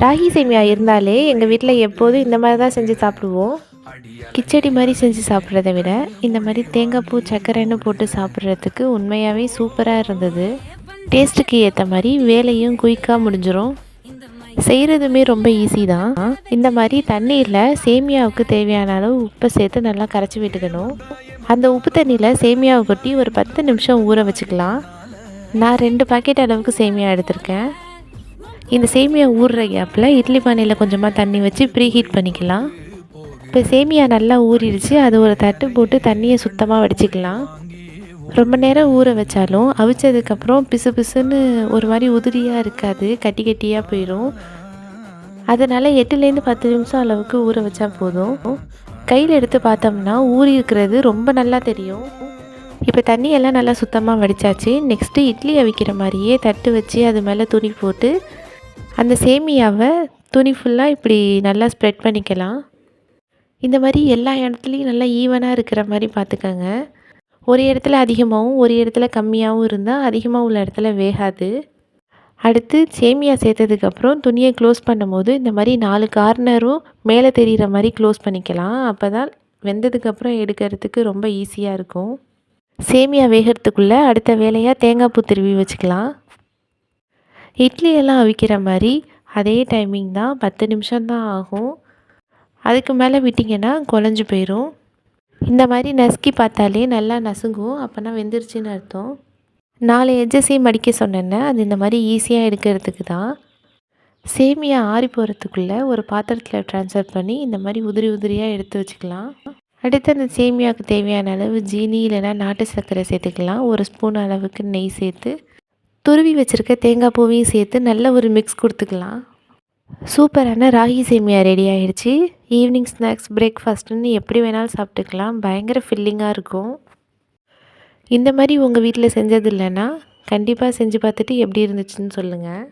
ராகி சேமியா இருந்தாலே எங்கள் வீட்டில் எப்போதும் இந்த மாதிரி தான் செஞ்சு சாப்பிடுவோம். கிச்சடி மாதிரி செஞ்சு சாப்பிட்றத விட இந்த மாதிரி தேங்காய் பூ சர்க்கரைன்னு போட்டு சாப்பிட்றதுக்கு உண்மையாகவே சூப்பராக இருந்தது. டேஸ்ட்டுக்கு ஏற்ற மாதிரி வேலையும் குயிக்காக முடிஞ்சிடும். செய்கிறதுமே ரொம்ப ஈஸி தான். இந்த மாதிரி தண்ணீரில் சேமியாவுக்கு தேவையான அளவு உப்பை சேர்த்து நல்லா கரைச்சி விட்டுக்கணும். அந்த உப்பு தண்ணியில் சேமியாவை கொட்டி ஒரு 10 நிமிஷம் ஊற வச்சுக்கலாம். நான் 2 பாக்கெட் அளவுக்கு சேமியா எடுத்திருக்கேன். இந்த சேமியா ஊறுற கேப்பில் இட்லி பானையில் கொஞ்சமாக தண்ணி வச்சு ப்ரீ ஹீட் பண்ணிக்கலாம். இப்போ சேமியா நல்லா ஊறிடுச்சு. அது ஒரு தட்டு போட்டு தண்ணியை சுத்தமாக வடிச்சிக்கலாம். ரொம்ப நேரம் ஊற வச்சாலும் அவிச்சதுக்கப்புறம் பிசு பிசுன்னு ஒரு மாதிரி உதிரியாக இருக்காது, கட்டி கட்டியாக போயிடும். அதனால் 8லேருந்து 10 நிமிஷம் அளவுக்கு ஊற வச்சா போதும். கையில் எடுத்து பார்த்தோம்னா ஊறி இருக்கிறது ரொம்ப நல்லா தெரியும். இப்போ தண்ணியெல்லாம் நல்லா சுத்தமாக வடித்தாச்சு. நெக்ஸ்ட்டு இட்லி அவிக்கிற மாதிரியே தட்டு வச்சு அது மேலே துணி போட்டு அந்த சேமியாவை துணி ஃபுல்லாக இப்படி நல்லா ஸ்ப்ரெட் பண்ணிக்கலாம். இந்த மாதிரி எல்லா இடத்துலையும் நல்லா ஈவனாக இருக்கிற மாதிரி பார்த்துக்கோங்க. ஒரு இடத்துல அதிகமாகவும் ஒரு இடத்துல கம்மியாகவும் இருந்தால் அதிகமாக உள்ள இடத்துல வேகாது. அடுத்து சேமியா சேர்த்ததுக்கப்புறம் துணியை க்ளோஸ் பண்ணும்போது இந்த மாதிரி 4 கார்னரும் மேலே தெரிகிற மாதிரி க்ளோஸ் பண்ணிக்கலாம். அப்போ தான் வெந்ததுக்கப்புறம் எடுக்கிறதுக்கு ரொம்ப ஈஸியாக இருக்கும். சேமியா வேகிறதுக்குள்ளே அடுத்த வேலையாக தேங்காய் பூ திருவி வச்சுக்கலாம். இட்லியெல்லாம் அவிக்கிற மாதிரி அதே டைமிங் தான், 10 நிமிஷம்தான் ஆகும். அதுக்கு மேலே விட்டிங்கன்னா குழஞ்சி போயிடும். இந்த மாதிரி நசுக்கி பார்த்தாலே நல்லா நசுங்கும், அப்போனா வெந்துருச்சுன்னு அர்த்தம். 4 எட்ஜஸையும் மடிக்க சொன்னேன்னா அது இந்த மாதிரி ஈஸியாக எடுக்கிறதுக்கு தான். சேமியா ஆறி போகிறதுக்குள்ளே ஒரு பாத்திரத்தில் ட்ரான்ஸ்ஃபர் பண்ணி இந்த மாதிரி உதிரி உதிரியாக எடுத்து வச்சுக்கலாம். அடுத்து அந்த சேமியாவுக்கு தேவையான அளவு ஜீனி இல்லைனா நாட்டு சர்க்கரை சேர்த்துக்கலாம். 1 ஸ்பூன் அளவுக்கு நெய் சேர்த்து துருவி வச்சுருக்க தேங்காய் பூவையும் சேர்த்து நல்ல ஒரு மிக்ஸ் கொடுத்துக்கலாம். சூப்பரான ராகி சேமியா ரெடி ஆகிடுச்சு. ஈவினிங் ஸ்நாக்ஸ், பிரேக்ஃபாஸ்ட்டுன்னு எப்படி வேணாலும் சாப்பிட்டுக்கலாம். பயங்கர ஃபில்லிங்காக இருக்கும். இந்த மாதிரி உங்கள் வீட்டில் செஞ்சது இல்லைன்னா கண்டிப்பாக செஞ்சு பார்த்துட்டு எப்படி இருந்துச்சுன்னு சொல்லுங்கள்.